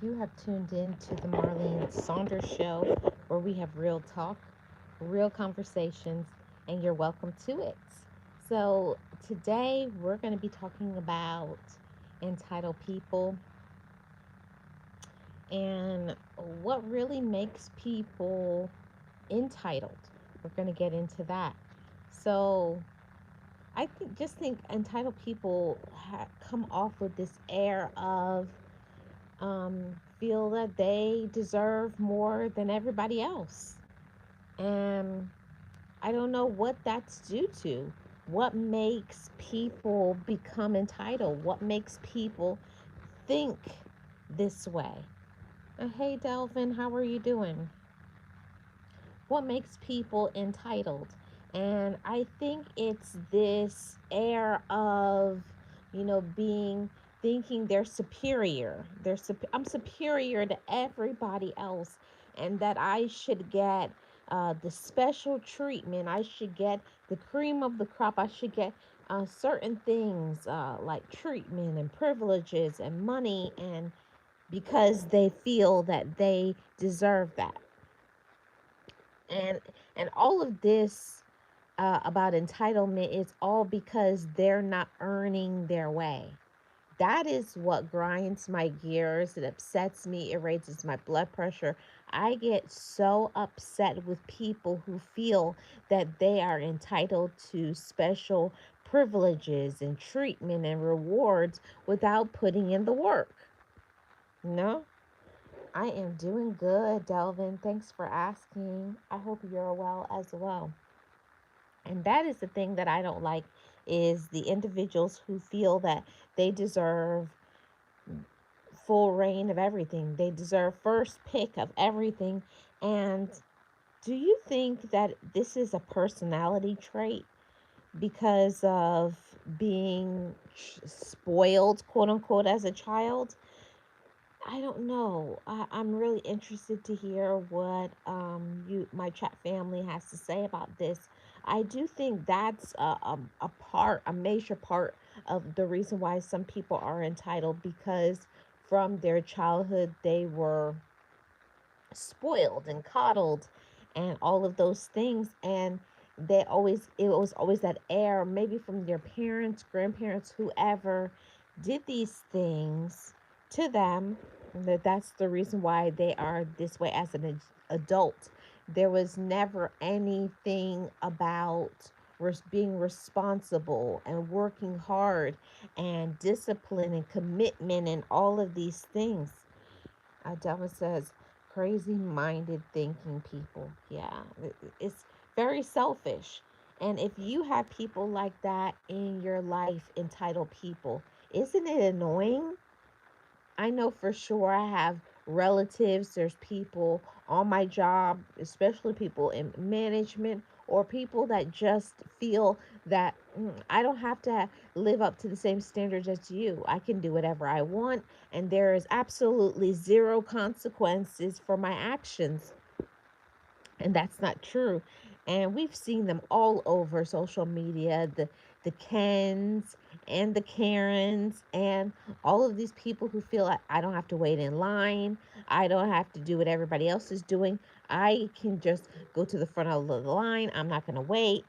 You have tuned in to the Marlene Saunders show where we have real talk, real conversations, and you're welcome to it. So, today we're going to be talking about entitled people and what really makes people entitled. We're going to get into that. So, just think entitled people come off with this air of feel that they deserve more than everybody else. And I don't know what that's due to. What makes people become entitled? What makes people think this way? Hey, Delvin, how are you doing? What makes people entitled? And I think it's this air of, being thinking they're superior. I'm superior to everybody else, and that I should get the special treatment. I should get the cream of the crop. I should get certain things like treatment and privileges and money, and because they feel that they deserve that. And all of this about entitlement is all because they're not earning their way. That is what grinds my gears. It upsets me. It raises my blood pressure. I get so upset with people who feel that they are entitled to special privileges and treatment and rewards without putting in the work. No, I am doing good, Delvin. Thanks for asking. I hope you're well as well. And that is the thing that I don't like is the individuals who feel that they deserve full reign of everything. They deserve first pick of everything. And do you think that this is a personality trait because of being spoiled, quote unquote, as a child? I don't know. I'm really interested to hear what my chat family has to say about this. I do think that's a major part of the reason why some people are entitled, because from their childhood they were spoiled and coddled and all of those things, and it was always that air, maybe from their parents, grandparents, whoever did these things to them, that's the reason why they are this way as an adult. There was never anything about being responsible and working hard and discipline and commitment and all of these things. Adama says, crazy minded thinking people. Yeah, it's very selfish. And if you have people like that in your life, entitled people, isn't it annoying? I know for sure I have relatives, there's people on my job, especially people in management, or people that just feel that I don't have to live up to the same standards as you. I can do whatever I want, and there is absolutely zero consequences for my actions. And that's not true. And we've seen them all over social media, the Kens and the Karens and all of these people who feel like I don't have to wait in line, I don't have to do what everybody else is doing, I can just go to the front of the line, I'm not going to wait.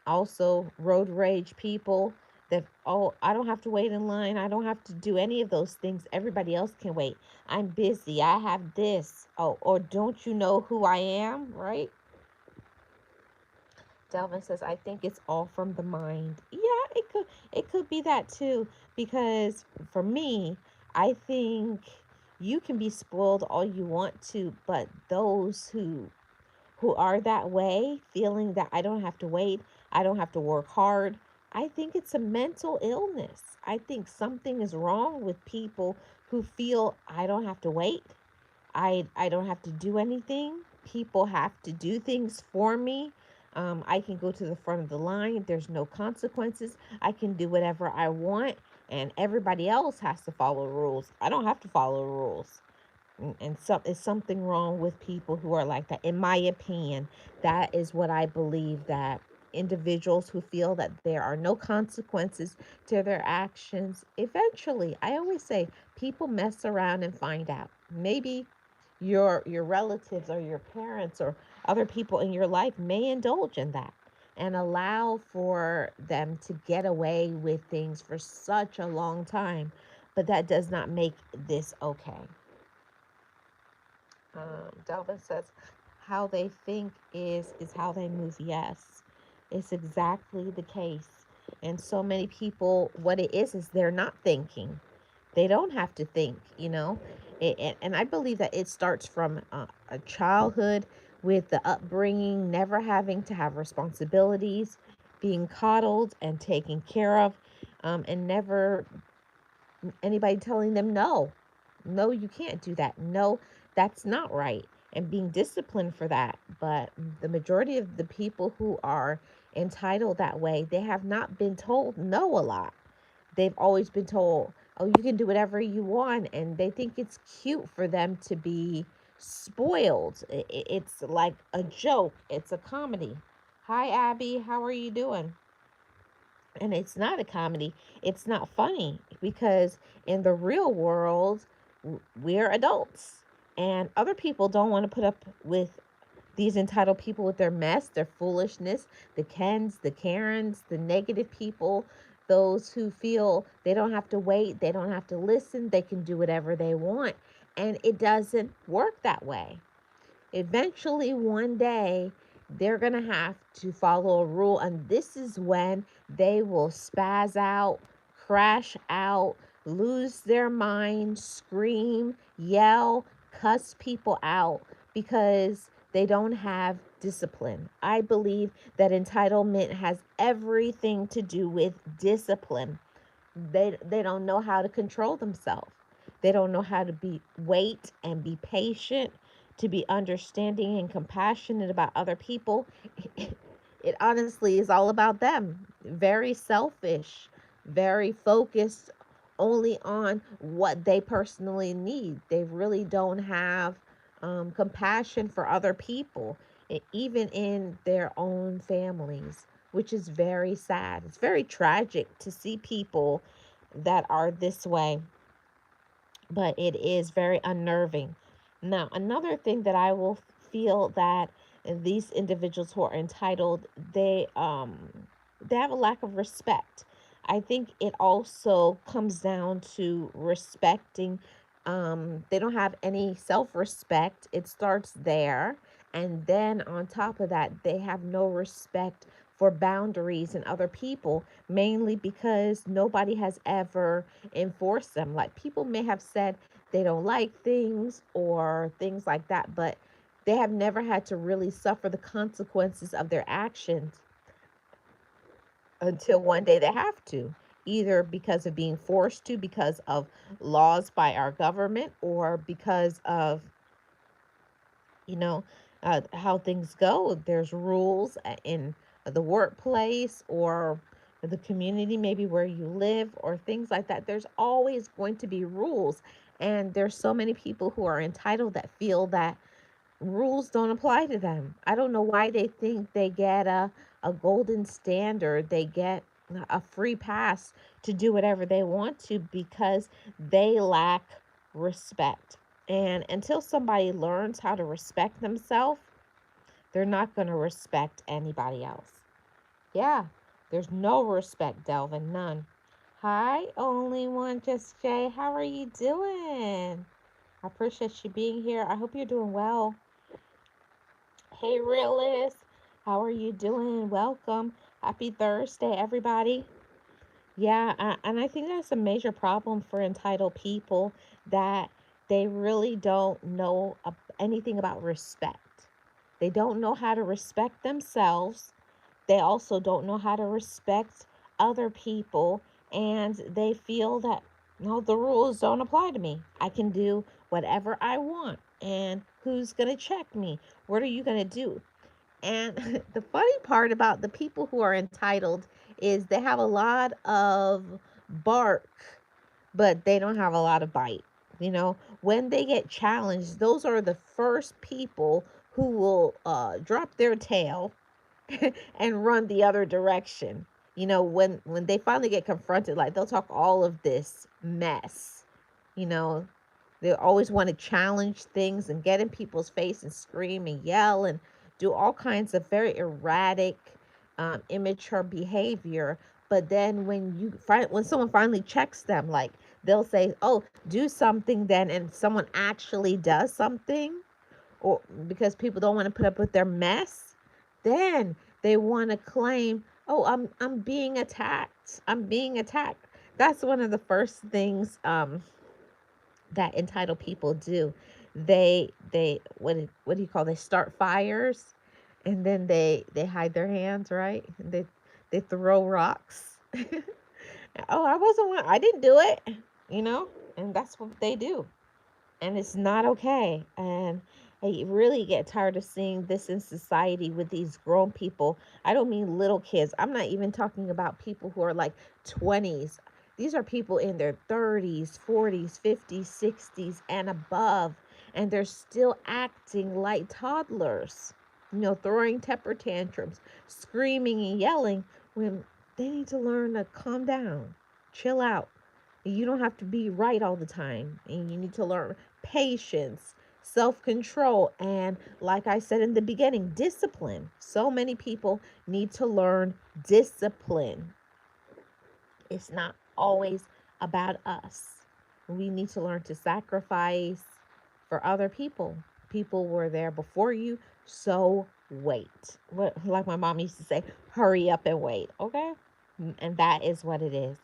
Also road rage people that, oh, I don't have to wait in line, I don't have to do any of those things, everybody else can wait, I'm busy, I have this. Oh, or don't you know who I am, right? Delvin says, I think it's all from the mind. Yeah, it could be that too. Because for me, I think you can be spoiled all you want to, but those who are that way, feeling that I don't have to wait, I don't have to work hard, I think it's a mental illness. I think something is wrong with people who feel I don't have to wait. I don't have to do anything. People have to do things for me. I can go to the front of the line. There's no consequences. I can do whatever I want, and everybody else has to follow rules. I don't have to follow rules. And so is something wrong with people who are like that. In my opinion, that is what I believe that individuals who feel that there are no consequences to their actions, eventually, I always say, people mess around and find out. Maybe your relatives or your parents or other people in your life may indulge in that and allow for them to get away with things for such a long time, but that does not make this okay. Delvin says, "How they think is how they move." Yes, it's exactly the case. And so many people, what it is they're not thinking. They don't have to think, you know. And I believe that it starts from a childhood with the upbringing, never having to have responsibilities, being coddled and taken care of, and never anybody telling them no. No, you can't do that. No, that's not right. And being disciplined for that. But the majority of the people who are entitled that way, they have not been told no a lot. They've always been told, oh, you can do whatever you want. And they think it's cute for them to be spoiled. It's like a joke, it's a comedy. Hi, Abby. How are you doing? And it's not a comedy. It's not funny because in the real world, we're adults. And other people don't want to put up with these entitled people with their mess, their foolishness, the Kens, the Karens, the negative people, those who feel they don't have to wait, they don't have to listen, they can do whatever they want. And it doesn't work that way. Eventually, one day, they're going to have to follow a rule. And this is when they will spaz out, crash out, lose their mind, scream, yell, cuss people out because they don't have discipline. I believe that entitlement has everything to do with discipline. They don't know how to control themselves. They don't know how to be wait and be patient, to be understanding and compassionate about other people. It honestly is all about them. Very selfish, very focused only on what they personally need. They really don't have compassion for other people, even in their own families, which is very sad. It's very tragic to see people that are this way, but it is very unnerving. Now, another thing that I will feel that these individuals who are entitled, they have a lack of respect. I think it also comes down to respecting. They don't have any self-respect. It starts there, and then on top of that, they have no respect for boundaries and other people, mainly because nobody has ever enforce them. Like people may have said they don't like things or things like that, but they have never had to really suffer the consequences of their actions until one day they have to, either because of being forced to, because of laws by our government, or because of, you know, how things go. There's rules in the workplace or the community, maybe where you live, or things like that. There's always going to be rules. And there's so many people who are entitled that feel that rules don't apply to them. I don't know why they think they get a golden standard, they get a free pass to do whatever they want to because they lack respect. And until somebody learns how to respect themselves, they're not going to respect anybody else. Yeah, there's no respect, Delvin, none. Hi, only one, just Jay. How are you doing? I appreciate you being here. I hope you're doing well. Hey, realist, how are you doing? Welcome. Happy Thursday, everybody. Yeah, and I think that's a major problem for entitled people that they really don't know anything about respect. They don't know how to respect themselves. They also don't know how to respect other people, and they feel that no, the rules don't apply to me. I can do whatever I want, and who's going to check me? What are you going to do? And the funny part about the people who are entitled is they have a lot of bark, but they don't have a lot of bite. You know, when they get challenged, those are the first people who will drop their tail and run the other direction. When they finally get confronted, like they'll talk all of this mess. You know, they always want to challenge things and get in people's face and scream and yell and do all kinds of very erratic, immature behavior. But then when someone finally checks them, like they'll say, "Oh, do something then," and someone actually does something, or because people don't want to put up with their mess, then they want to claim, "Oh, I'm being attacked. I'm being attacked." That's one of the first things that entitled people do. They what do you call, they start fires, and then they hide their hands, right? And they throw rocks. Oh, I didn't do it, you know? And that's what they do. And it's not okay. And I really get tired of seeing this in society with these grown people. I don't mean little kids. I'm not even talking about people who are like 20s. These are people in their 30s, 40s, 50s, 60s, and above. And they're still acting like toddlers, throwing temper tantrums, screaming and yelling when they need to learn to calm down, chill out. You don't have to be right all the time. And you need to learn patience, self control, and like I said in the beginning, discipline. So many people need to learn discipline. It's not always about us. We need to learn to sacrifice for other people. People were there before you, so wait. What, like my mom used to say, hurry up and wait, okay? And that is what it is.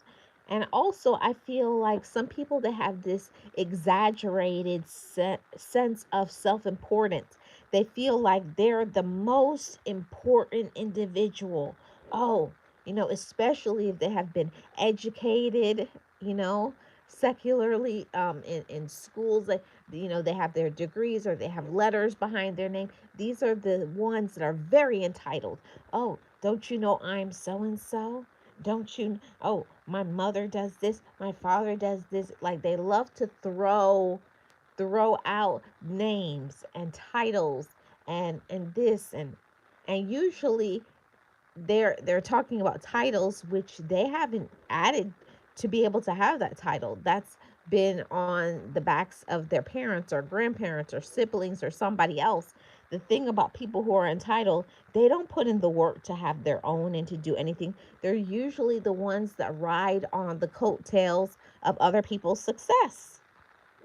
And also, I feel like some people that have this exaggerated sense of self importance, they feel like they're the most important individual. Oh, especially if they have been educated, you know, secularly, in schools, like, they have their degrees or they have letters behind their name. These are the ones that are very entitled. Oh, don't you know I'm so and so? Don't you? Oh, my mother does this, my father does this. Like, they love to throw out names and titles and this, and usually they're talking about titles which they haven't added to be able to have that title. That's been on the backs of their parents or grandparents or siblings or somebody else. The thing about people who are entitled, they don't put in the work to have their own and to do anything. They're usually the ones that ride on the coattails of other people's success.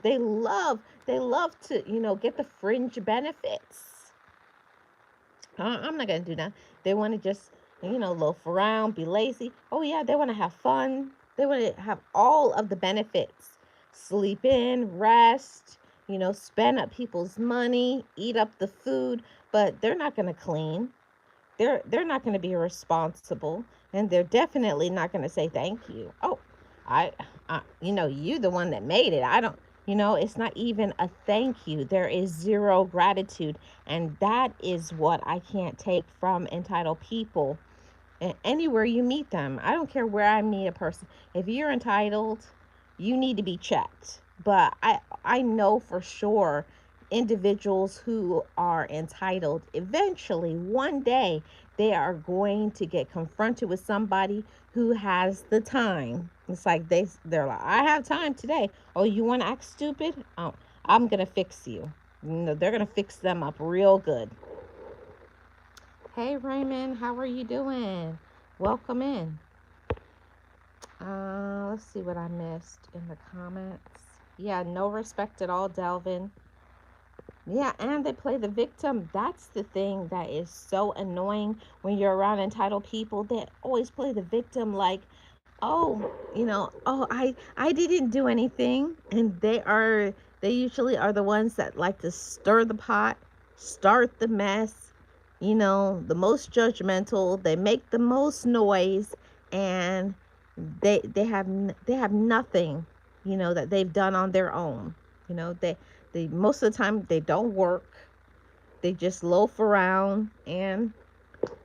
They love to, get the fringe benefits. I'm not gonna do that. They want to just, loaf around, be lazy. Oh yeah, they want to have fun. They want to have all of the benefits. Sleep in, rest, spend up people's money, eat up the food, but they're not gonna clean. They're not gonna be responsible, and they're definitely not gonna say thank you. Oh, I, you the one that made it. I don't. It's not even a thank you. There is zero gratitude. And that is what I can't take from entitled people. And anywhere you meet them, I don't care where I meet a person. If you're entitled, you need to be checked. But I know for sure individuals who are entitled, eventually one day they are going to get confronted with somebody who has the time. It's like they're like, I have time today. Oh, you want to act stupid? Oh, I'm gonna fix you. They're gonna fix them up real good. Hey Raymond, how are you doing? Welcome in. Let's see what I missed in the comments. Yeah, no respect at all, Delvin. Yeah, and they play the victim. That's the thing that is so annoying when you're around entitled people. They always play the victim, like, oh, oh, I didn't do anything. And they usually are the ones that like to stir the pot, start the mess, the most judgmental. They make the most noise, and they have nothing, that they've done on their own. They most of the time they don't work. They just loaf around, and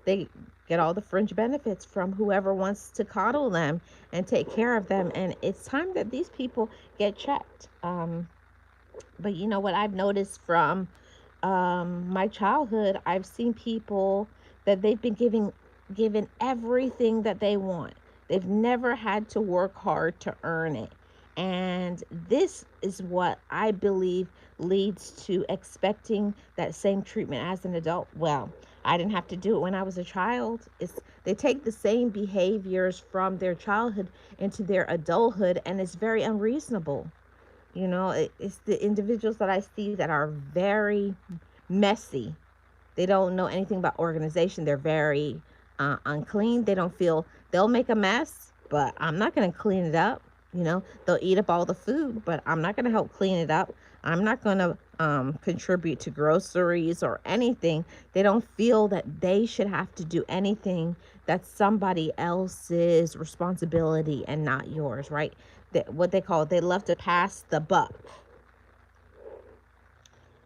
they get all the fringe benefits from whoever wants to coddle them and take care of them. And it's time that these people get checked. But what I've noticed from my childhood, I've seen people that they've been given everything that they want. They've never had to work hard to earn it. And this is what I believe leads to expecting that same treatment as an adult. Well, I didn't have to do it when I was a child. They take the same behaviors from their childhood into their adulthood, and it's very unreasonable. It's the individuals that I see that are very messy. They don't know anything about organization. They're very unclean. They don't feel, they'll make a mess, but I'm not going to clean it up. They'll eat up all the food, but I'm not going to help clean it up. I'm not going to contribute to groceries or anything. They don't feel that they should have to do anything that's somebody else's responsibility and not yours, right? What they call, they love to pass the buck.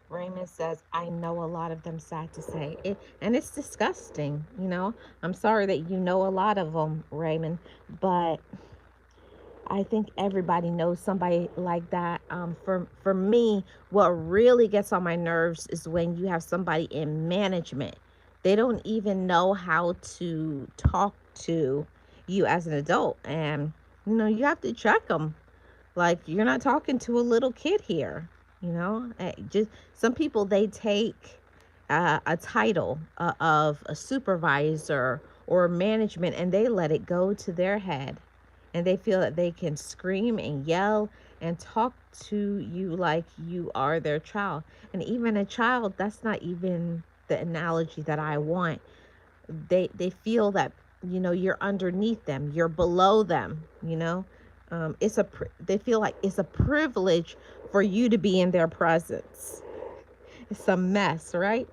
Raymond says, I know a lot of them, sad to say. And it's disgusting. I'm sorry that you know a lot of them, Raymond, but I think everybody knows somebody like that. For me, what really gets on my nerves is when you have somebody in management. They don't even know how to talk to you as an adult. And, you have to check them. Like, you're not talking to a little kid here. Just some people, they take a title of a supervisor or management, and they let it go to their head, and they feel that they can scream and yell and talk to you like you are their child. And even a child, that's not even the analogy that I want. They feel that, you're underneath them, you're below them. They feel like it's a privilege for you to be in their presence. It's a mess, right?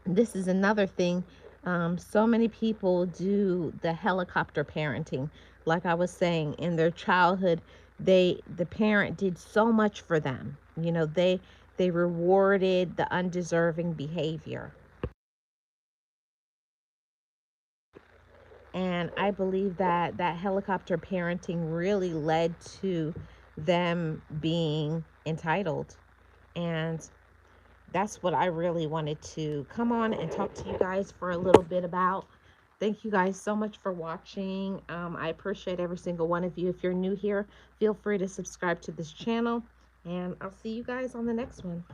This is another thing. So many people do the helicopter parenting. Like I was saying, in their childhood, the parent did so much for them. They rewarded the undeserving behavior. And I believe that that helicopter parenting really led to them being entitled. And that's what I really wanted to come on and talk to you guys for a little bit about. Thank you guys so much for watching. I appreciate every single one of you. If you're new here, feel free to subscribe to this channel. And I'll see you guys on the next one.